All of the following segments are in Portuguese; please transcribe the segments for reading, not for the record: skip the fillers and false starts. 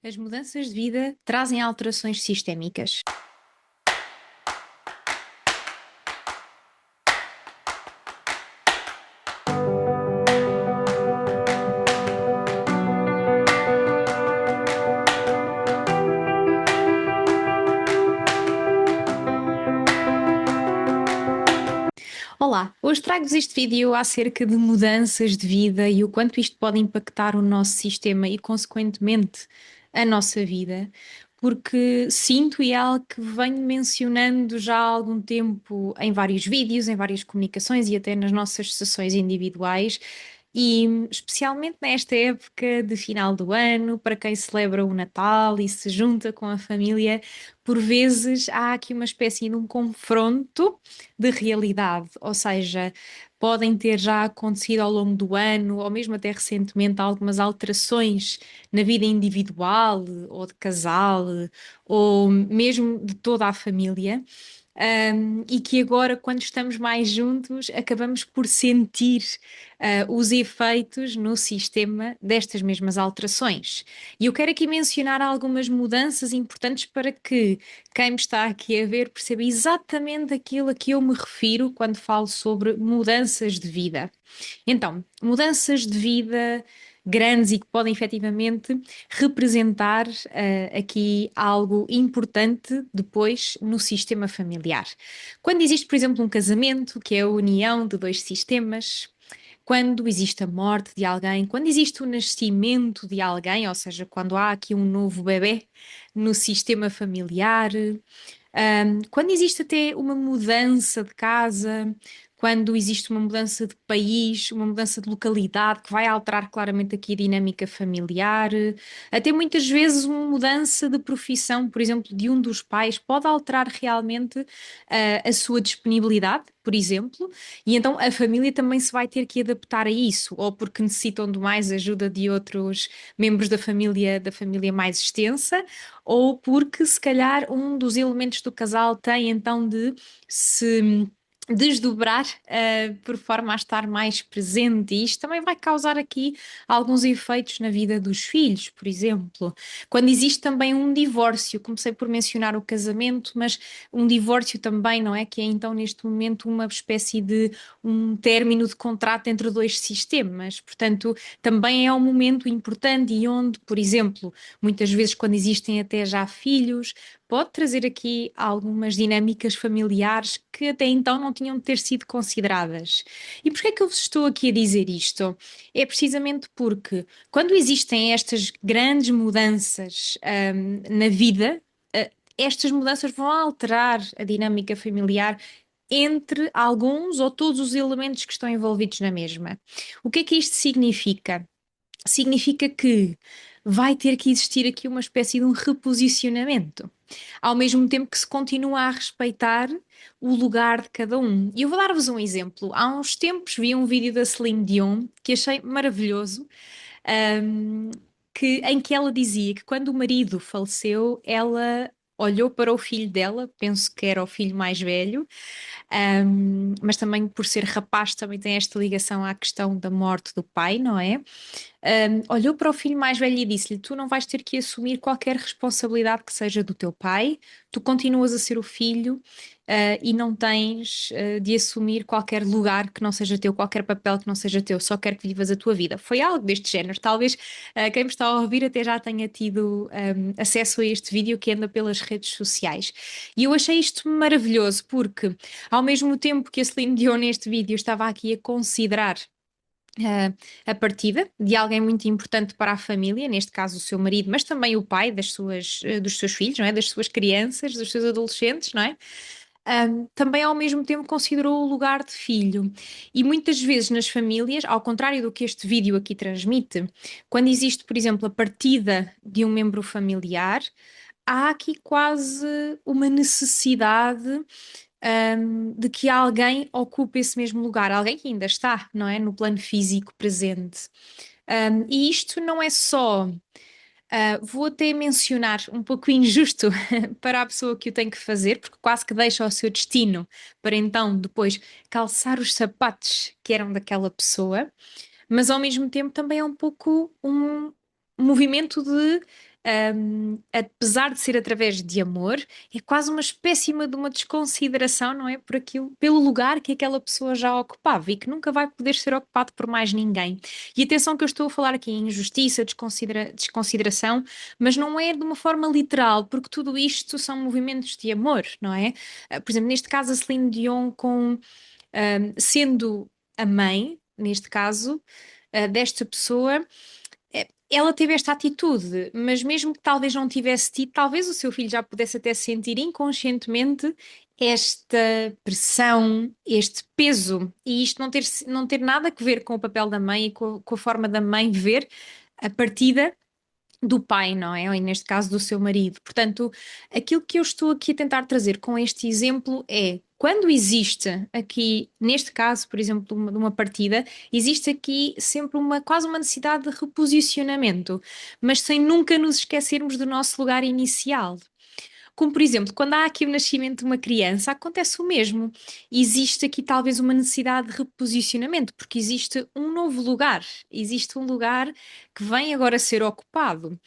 As mudanças de vida trazem alterações sistémicas. Olá, hoje trago-vos este vídeo acerca de mudanças de vida e o quanto isto pode impactar o nosso sistema e, consequentemente, a nossa vida, porque sinto e é algo que venho mencionando já há algum tempo em vários vídeos, em várias comunicações e até nas nossas sessões individuais. E especialmente nesta época de final do ano, para quem celebra o Natal e se junta com a família, por vezes há aqui uma espécie de um confronto de realidade, ou seja, podem ter já acontecido ao longo do ano, ou mesmo até recentemente, algumas alterações na vida individual, ou de casal, ou mesmo de toda a família. E que agora, quando estamos mais juntos, acabamos por sentir os efeitos no sistema destas mesmas alterações. E eu quero aqui mencionar algumas mudanças importantes para que quem me está aqui a ver perceba exatamente aquilo a que eu me refiro quando falo sobre mudanças de vida. Então, mudanças de vida grandes e que podem efetivamente representar aqui algo importante depois no sistema familiar. Quando existe, por exemplo, um casamento, que é a união de dois sistemas, quando existe a morte de alguém, quando existe o nascimento de alguém, ou seja, quando há aqui um novo bebê no sistema familiar, quando existe até uma mudança de casa, quando existe uma mudança de país, uma mudança de localidade que vai alterar claramente aqui a dinâmica familiar, até muitas vezes uma mudança de profissão, por exemplo, de um dos pais, pode alterar realmente a sua disponibilidade, por exemplo, e então a família também se vai ter que adaptar a isso, ou porque necessitam de mais ajuda de outros membros da família mais extensa, ou porque se calhar um dos elementos do casal tem então de se desdobrar por forma a estar mais presente, e isto também vai causar aqui alguns efeitos na vida dos filhos, por exemplo. Quando existe também um divórcio, comecei por mencionar o casamento, mas um divórcio também, não é? Que é então neste momento uma espécie de um término de contrato entre dois sistemas, portanto, também é um momento importante e onde, por exemplo, muitas vezes quando existem até já filhos, pode trazer aqui algumas dinâmicas familiares que até então não tinham de ter sido consideradas. E porquê é que eu vos estou aqui a dizer isto? É precisamente porque quando existem estas grandes mudanças, na vida, estas mudanças vão alterar a dinâmica familiar entre alguns ou todos os elementos que estão envolvidos na mesma. O que é que isto significa? Significa que vai ter que existir aqui uma espécie de um reposicionamento, ao mesmo tempo que se continua a respeitar o lugar de cada um. E eu vou dar-vos um exemplo. Há uns tempos vi um vídeo da Celine Dion que achei maravilhoso, um, em que ela dizia que quando o marido faleceu, ela olhou para o filho dela, penso que era o filho mais velho, mas também por ser rapaz também tem esta ligação à questão da morte do pai, não é? Olhou para o filho mais velho e disse-lhe: Tu não vais ter que assumir qualquer responsabilidade que seja do teu pai, tu continuas a ser o filho, e não tens de assumir qualquer lugar que não seja teu, qualquer papel que não seja teu, só quero que vivas a tua vida. Foi algo deste género. Talvez quem me está a ouvir até já tenha tido acesso a este vídeo que anda pelas redes sociais. E eu achei isto maravilhoso porque, ao mesmo tempo que a Celine Dion neste vídeo estava aqui a considerar a partida de alguém muito importante para a família, neste caso o seu marido, mas também o pai dos seus filhos, não é? Das suas crianças, dos seus adolescentes, não é? Também ao mesmo tempo considerou o lugar de filho. E muitas vezes nas famílias, ao contrário do que este vídeo aqui transmite, quando existe, por exemplo, a partida de um membro familiar, há aqui quase uma necessidade de que alguém ocupe esse mesmo lugar, alguém que ainda está, não é, no plano físico presente. E isto não é só, vou até mencionar um pouco injusto para a pessoa que o tem que fazer, porque quase que deixa o seu destino para então depois calçar os sapatos que eram daquela pessoa, mas ao mesmo tempo também é um pouco um movimento de apesar de ser através de amor, é quase uma espécie de uma desconsideração, não é? Por aquilo, pelo lugar que aquela pessoa já ocupava e que nunca vai poder ser ocupado por mais ninguém. E atenção que eu estou a falar aqui em injustiça, desconsideração, mas não é de uma forma literal, porque tudo isto são movimentos de amor, não é? Por exemplo, neste caso, a Celine Dion sendo a mãe, neste caso, desta pessoa, ela teve esta atitude, mas mesmo que talvez não tivesse tido, talvez o seu filho já pudesse até sentir inconscientemente esta pressão, este peso, e isto não ter nada a ver com o papel da mãe e com a forma da mãe ver a partida do pai, não é? Ou neste caso do seu marido. Portanto, aquilo que eu estou aqui a tentar trazer com este exemplo é quando existe aqui, neste caso, por exemplo, de uma partida, existe aqui sempre quase uma necessidade de reposicionamento, mas sem nunca nos esquecermos do nosso lugar inicial. Como, por exemplo, quando há aqui o nascimento de uma criança, acontece o mesmo. Existe aqui talvez uma necessidade de reposicionamento, porque existe um lugar que vem agora ser ocupado.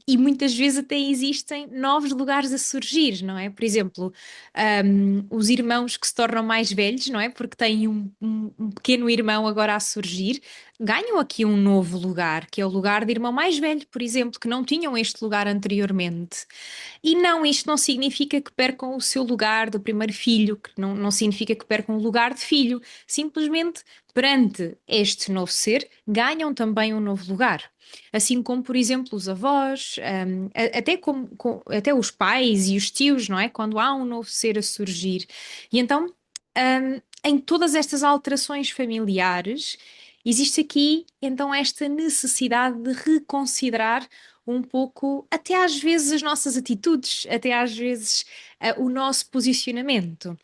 E muitas vezes até existem novos lugares a surgir, não é? Por exemplo, os irmãos que se tornam mais velhos, não é? Porque têm um pequeno irmão agora a surgir, ganham aqui um novo lugar, que é o lugar de irmão mais velho, por exemplo, que não tinham este lugar anteriormente. E não, isto não significa que percam o seu lugar do primeiro filho, que não significa que percam o lugar de filho. Simplesmente, perante este novo ser, ganham também um novo lugar. Assim como, por exemplo, os avós, até, até os pais e os tios, não é? Quando há um novo ser a surgir. E então, em todas estas alterações familiares, existe aqui então esta necessidade de reconsiderar um pouco, até às vezes, as nossas atitudes, até às vezes o nosso posicionamento.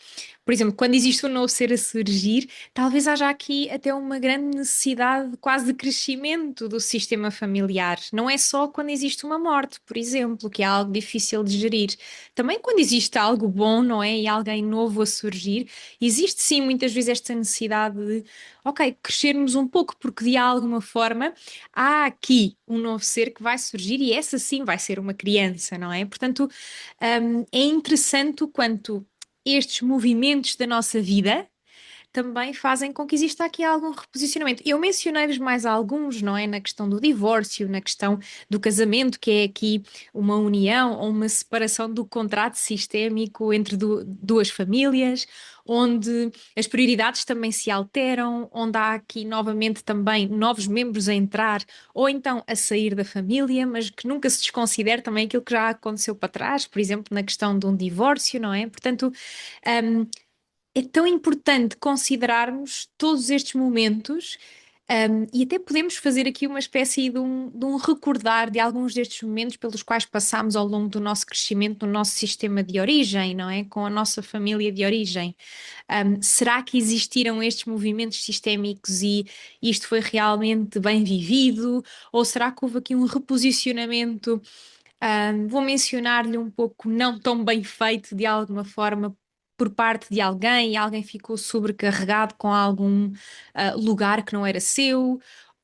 Por exemplo, quando existe um novo ser a surgir, talvez haja aqui até uma grande necessidade quase de crescimento do sistema familiar. Não é só quando existe uma morte, por exemplo, que é algo difícil de gerir. Também quando existe algo bom, não é? E alguém novo a surgir, existe sim muitas vezes esta necessidade de, ok, crescermos um pouco, porque de alguma forma há aqui um novo ser que vai surgir e essa sim vai ser uma criança, não é? Portanto, é interessante o quanto estes movimentos da nossa vida também fazem com que exista aqui algum reposicionamento. Eu mencionei-vos mais alguns, não é? Na questão do divórcio, na questão do casamento, que é aqui uma união ou uma separação do contrato sistémico entre duas famílias, onde as prioridades também se alteram, onde há aqui novamente também novos membros a entrar ou então a sair da família, mas que nunca se desconsidere também aquilo que já aconteceu para trás, por exemplo, na questão de um divórcio, não é? Portanto, um, é tão importante considerarmos todos estes momentos, e até podemos fazer aqui uma espécie de um recordar de alguns destes momentos pelos quais passámos ao longo do nosso crescimento no nosso sistema de origem, não é? Com a nossa família de origem. Será que existiram estes movimentos sistémicos e isto foi realmente bem vivido? Ou será que houve aqui um reposicionamento? Vou mencionar-lhe um pouco não tão bem feito de alguma forma por parte de alguém e alguém ficou sobrecarregado com algum lugar que não era seu?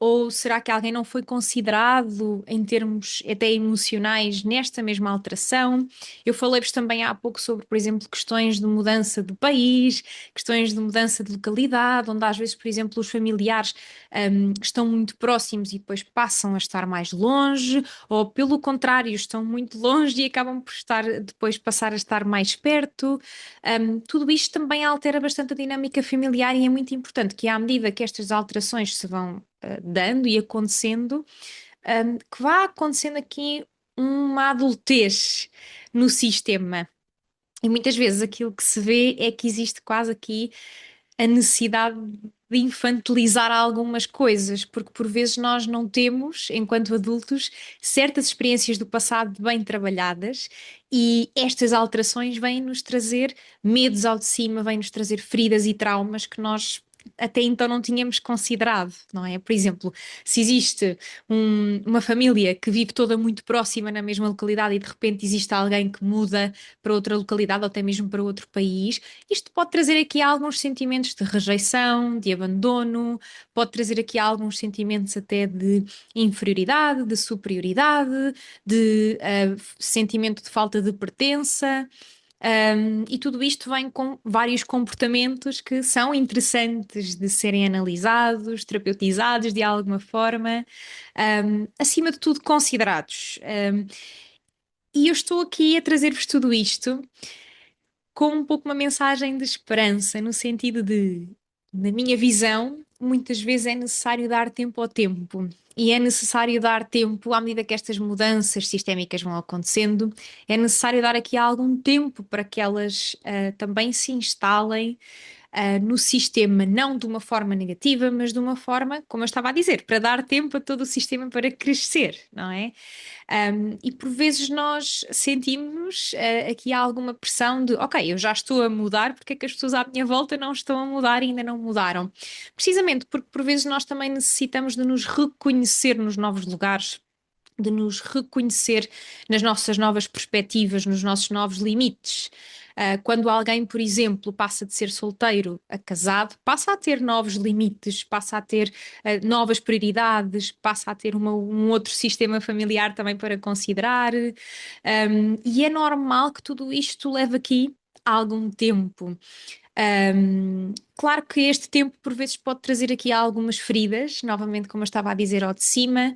Ou será que alguém não foi considerado em termos até emocionais nesta mesma alteração? Eu falei-vos também há pouco sobre, por exemplo, questões de mudança de país, questões de mudança de localidade, onde às vezes, por exemplo, os familiares estão muito próximos e depois passam a estar mais longe, ou pelo contrário, estão muito longe e acabam por depois passar a estar mais perto. Tudo isto também altera bastante a dinâmica familiar e é muito importante que, à medida que estas alterações se vão dando e acontecendo, que vá acontecendo aqui uma adultez no sistema. E muitas vezes aquilo que se vê é que existe quase aqui a necessidade de infantilizar algumas coisas, porque por vezes nós não temos, enquanto adultos, certas experiências do passado bem trabalhadas e estas alterações vêm-nos trazer medos ao de cima, vêm-nos trazer feridas e traumas que nós até então não tínhamos considerado, não é? Por exemplo, se existe uma família que vive toda muito próxima na mesma localidade e de repente existe alguém que muda para outra localidade ou até mesmo para outro país, isto pode trazer aqui alguns sentimentos de rejeição, de abandono, pode trazer aqui alguns sentimentos até de inferioridade, de superioridade, de sentimento de falta de pertença. E tudo isto vem com vários comportamentos que são interessantes de serem analisados, terapeutizados de alguma forma, acima de tudo considerados. E eu estou aqui a trazer-vos tudo isto com um pouco uma mensagem de esperança, no sentido de, na minha visão, muitas vezes é necessário dar tempo ao tempo. E é necessário dar tempo à medida que estas mudanças sistémicas vão acontecendo, é necessário dar aqui algum tempo para que elas também se instalem no sistema, não de uma forma negativa, mas de uma forma, como eu estava a dizer, para dar tempo a todo o sistema para crescer, não é? E por vezes nós sentimos aqui alguma pressão de, ok, eu já estou a mudar, porque é que as pessoas à minha volta não estão a mudar e ainda não mudaram? Precisamente porque por vezes nós também necessitamos de nos reconhecer nos novos lugares, de nos reconhecer nas nossas novas perspectivas, nos nossos novos limites. Quando alguém, por exemplo, passa de ser solteiro a casado, passa a ter novos limites, passa a ter novas prioridades, passa a ter um outro sistema familiar também para considerar. E é normal que tudo isto leve aqui algum tempo. Claro que este tempo por vezes pode trazer aqui algumas feridas, novamente, como eu estava a dizer, ao de cima,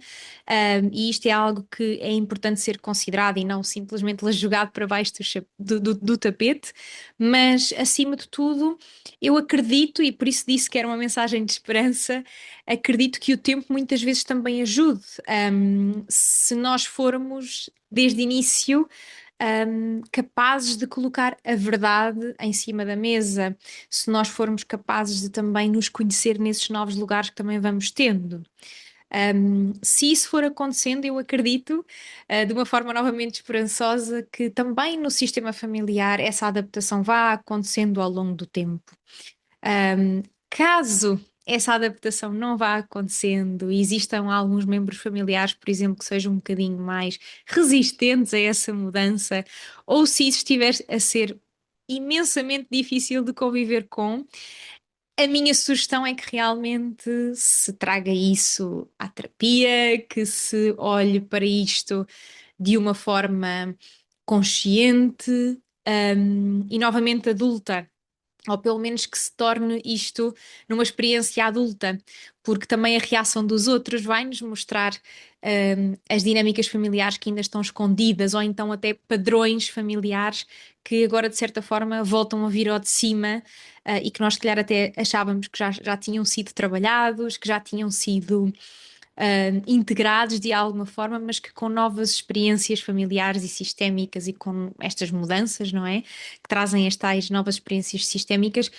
e isto é algo que é importante ser considerado e não simplesmente jogado para baixo do tapete, mas acima de tudo, eu acredito, e por isso disse que era uma mensagem de esperança, acredito que o tempo muitas vezes também ajude. Se nós formos desde início capazes de colocar a verdade em cima da mesa, se nós formos capazes de também nos conhecer nesses novos lugares que também vamos tendo. Se isso for acontecendo, eu acredito, de uma forma novamente esperançosa, que também no sistema familiar essa adaptação vá acontecendo ao longo do tempo. Caso essa adaptação não vá acontecendo e existam alguns membros familiares, por exemplo, que sejam um bocadinho mais resistentes a essa mudança, ou se isso estiver a ser imensamente difícil de conviver com, a minha sugestão é que realmente se traga isso à terapia, que se olhe para isto de uma forma consciente, e novamente adulta, ou pelo menos que se torne isto numa experiência adulta, porque também a reação dos outros vai-nos mostrar as dinâmicas familiares que ainda estão escondidas, ou então até padrões familiares que agora de certa forma voltam a vir ao de cima, e que nós se calhar até achávamos que já tinham sido trabalhados, que já tinham sido integrados de alguma forma, mas que com novas experiências familiares e sistémicas e com estas mudanças, não é? Que trazem as tais novas experiências sistémicas,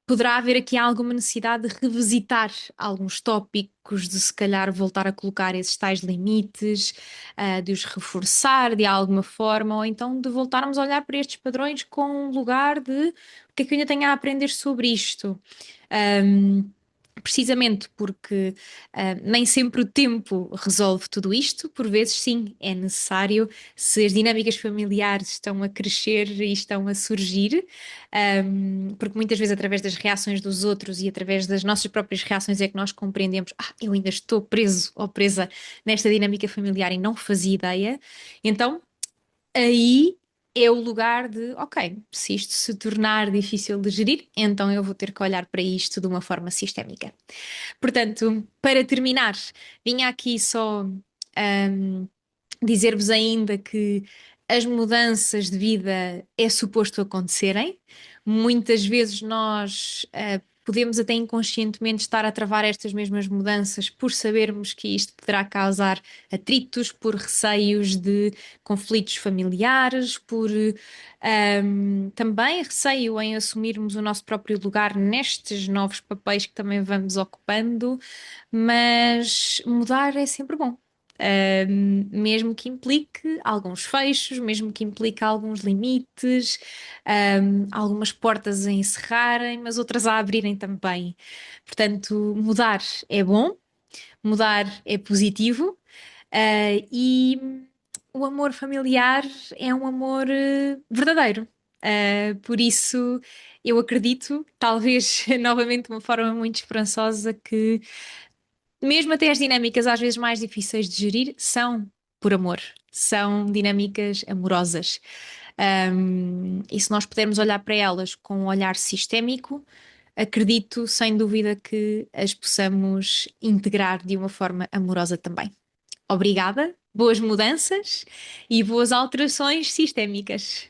poderá haver aqui alguma necessidade de revisitar alguns tópicos, de se calhar voltar a colocar esses tais limites, de os reforçar de alguma forma, ou então de voltarmos a olhar para estes padrões com um lugar de o que é que eu ainda tenho a aprender sobre isto. Um, Precisamente porque nem sempre o tempo resolve tudo isto, por vezes sim, é necessário, se as dinâmicas familiares estão a crescer e estão a surgir, porque muitas vezes através das reações dos outros e através das nossas próprias reações é que nós compreendemos, eu ainda estou preso ou presa nesta dinâmica familiar e não fazia ideia, então aí é o lugar de, ok, se isto se tornar difícil de gerir, então eu vou ter que olhar para isto de uma forma sistémica. Portanto, para terminar, vinha aqui só dizer-vos ainda que as mudanças de vida é suposto acontecerem. Muitas vezes nós podemos até inconscientemente estar a travar estas mesmas mudanças por sabermos que isto poderá causar atritos, por receios de conflitos familiares, por também receio em assumirmos o nosso próprio lugar nestes novos papéis que também vamos ocupando, mas mudar é sempre bom. mesmo que implique alguns fechos, mesmo que implique alguns limites, algumas portas a encerrarem, mas outras a abrirem também. Portanto, mudar é bom, mudar é positivo, e o amor familiar é um amor verdadeiro. Por isso, eu acredito, talvez novamente de uma forma muito esperançosa, que mesmo até as dinâmicas às vezes mais difíceis de gerir são por amor, são dinâmicas amorosas. E se nós pudermos olhar para elas com um olhar sistémico, acredito sem dúvida que as possamos integrar de uma forma amorosa também. Obrigada, boas mudanças e boas alterações sistémicas.